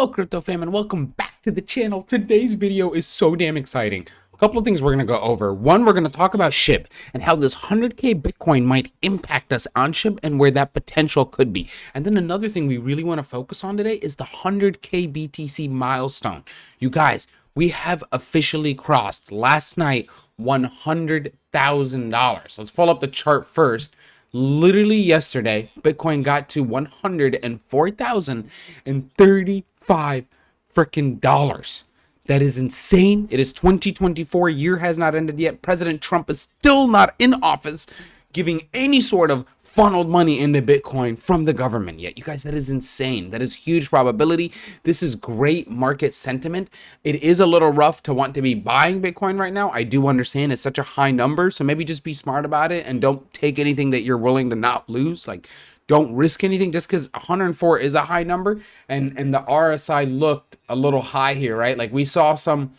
Hello crypto fam and welcome back to the channel. Today's video is so damn exciting. A couple of things we're going to go over. One, we're going to talk about SHIB and how this 100k Bitcoin might impact us on SHIB and where that potential could be. And then another thing we really want to focus on today is the 100k BTC milestone. You guys, we have officially crossed last night $100,000. Let's pull up the chart first. Literally yesterday, Bitcoin got to $104,035 freaking dollars. That is insane. It is 2024. Year has not ended yet. President Trump is still not in office, giving any sort of funneled money into Bitcoin from the government yet. You guys, that is insane. That is huge probability. This is great market sentiment. It is a little rough to want to be buying Bitcoin right now. I do understand it's such a high number, so maybe just be smart about it and don't take anything that you're willing to not lose. Like, don't risk anything just because 104 is a high number, and the RSI looked a little high here, right? Like, we saw some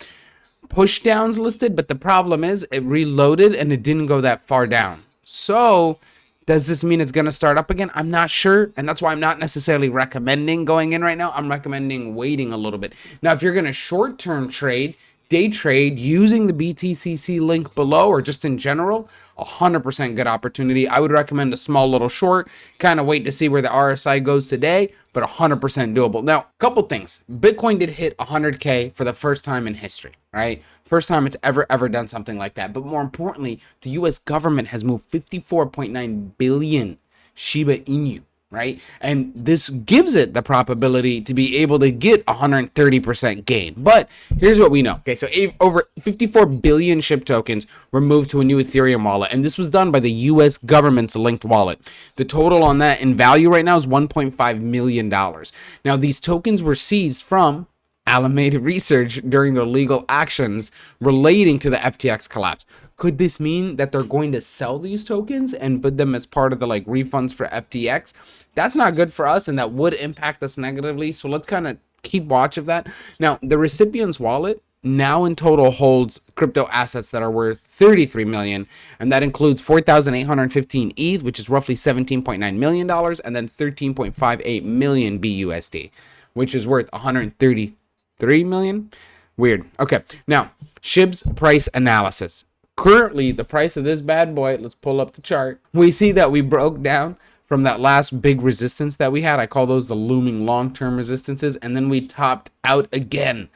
push downs listed, but the problem is it reloaded and it didn't go that far down. So does this mean it's going to start up again? I'm not sure. And that's why I'm not necessarily recommending going in right now. I'm recommending waiting a little bit. Now, if you're going to short-term trade, day trade using the BTCC link below, or just in general, 100% good opportunity. I would recommend a small little short, kind of wait to see where the RSI goes today, but 100% doable. Now, a couple things. Bitcoin did hit 100K for the first time in history, right? First time it's ever done something like that. But more importantly, the US government has moved 54.9 billion SHIBA INU, right? And this gives it the probability to be able to get 130% gain. But here's what we know. Okay, so over 54 billion SHIB tokens were moved to a new Ethereum wallet, and this was done by the US government's linked wallet. The total on that in value right now is $1.5 million. Now, these tokens were seized from Alameda Research during their legal actions relating to the FTX collapse. Could this mean that they're going to sell these tokens and put them as part of the refunds for FTX? That's not good for us, and that would impact us negatively. So let's kind of keep watch of that. Now, the recipient's wallet now in total holds crypto assets that are worth 33 million, and that includes 4,815 ETH, which is roughly $17.9 million, and then 13.58 million BUSD, which is worth 133 million. Weird. Okay, now SHIB's price analysis. Currently, the price of this bad boy, let's pull up the chart. We see that we broke down from that last big resistance that we had. I call those the looming long-term resistances, and then we topped out again.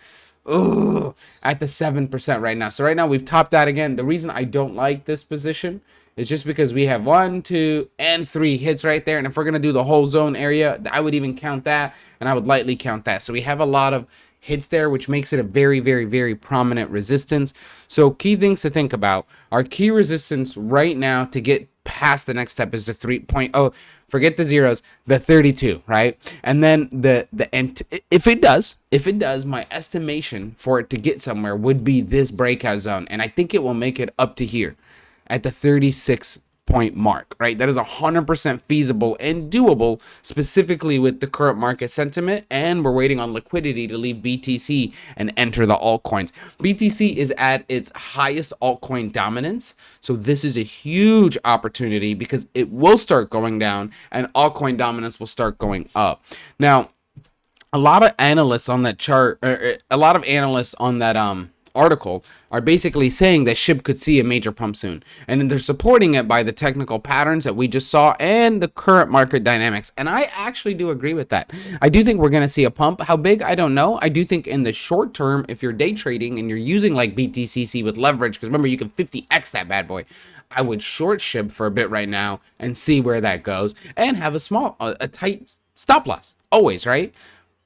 At the 7% right now. So right now we've topped out again. The reason I don't like this position is just because we have 1, 2, and 3 hits right there. And if we're going to do the whole zone area, I would even count that, and I would lightly count that. So we have a lot of hits there, which makes it a very prominent resistance. So key things to think about. Our key resistance right now to get past the next step is the 3.0, forget the zeros, the 32, right? And then if it does, my estimation for it to get somewhere would be this breakout zone, and I think it will make it up to here at the 36 point mark, right? That is 100% feasible and doable, specifically with the current market sentiment, and we're waiting on liquidity to leave BTC and enter the altcoins. BTC is at its highest altcoin dominance, so this is a huge opportunity because it will start going down and altcoin dominance will start going up. Now, a lot of analysts on that chart, or a lot of analysts on that article are basically saying that SHIB could see a major pump soon, and then they're supporting it by the technical patterns that we just saw and the current market dynamics, and I actually do agree with that. I do think we're going to see a pump. How big, I don't know. I do think in the short term, if you're day trading and you're using like BTCC with leverage, because remember you can 50x that bad boy, I would short SHIB for a bit right now and see where that goes, and have a tight stop loss always, right?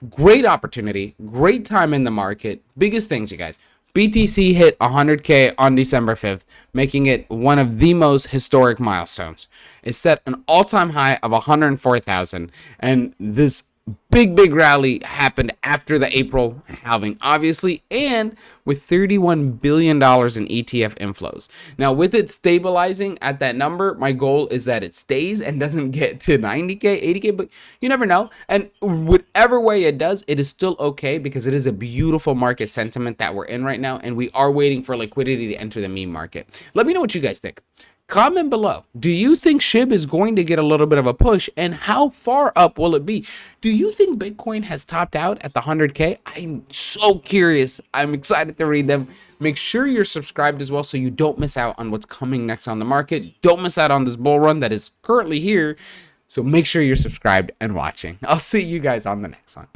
Great opportunity, great time in the market. Biggest things, you guys. BTC hit 100K on December 5th, making it one of the most historic milestones. It set an all-time high of 104,000, and this big rally happened after the April halving, obviously, and with $31 billion in ETF inflows. Now, with it stabilizing at that number, my goal is that it stays and doesn't get to 90K, 80K, but you never know. And whatever way it does, it is still okay because it is a beautiful market sentiment that we're in right now, and we are waiting for liquidity to enter the meme market. Let me know what you guys think. Comment below. Do you think SHIB is going to get a little bit of a push, and how far up will it be? Do you think Bitcoin has topped out at the 100K? I'm so curious. I'm excited to read them. Make sure you're subscribed as well so you don't miss out on what's coming next on the market. Don't miss out on this bull run that is currently here. So make sure you're subscribed and watching. I'll see you guys on the next one.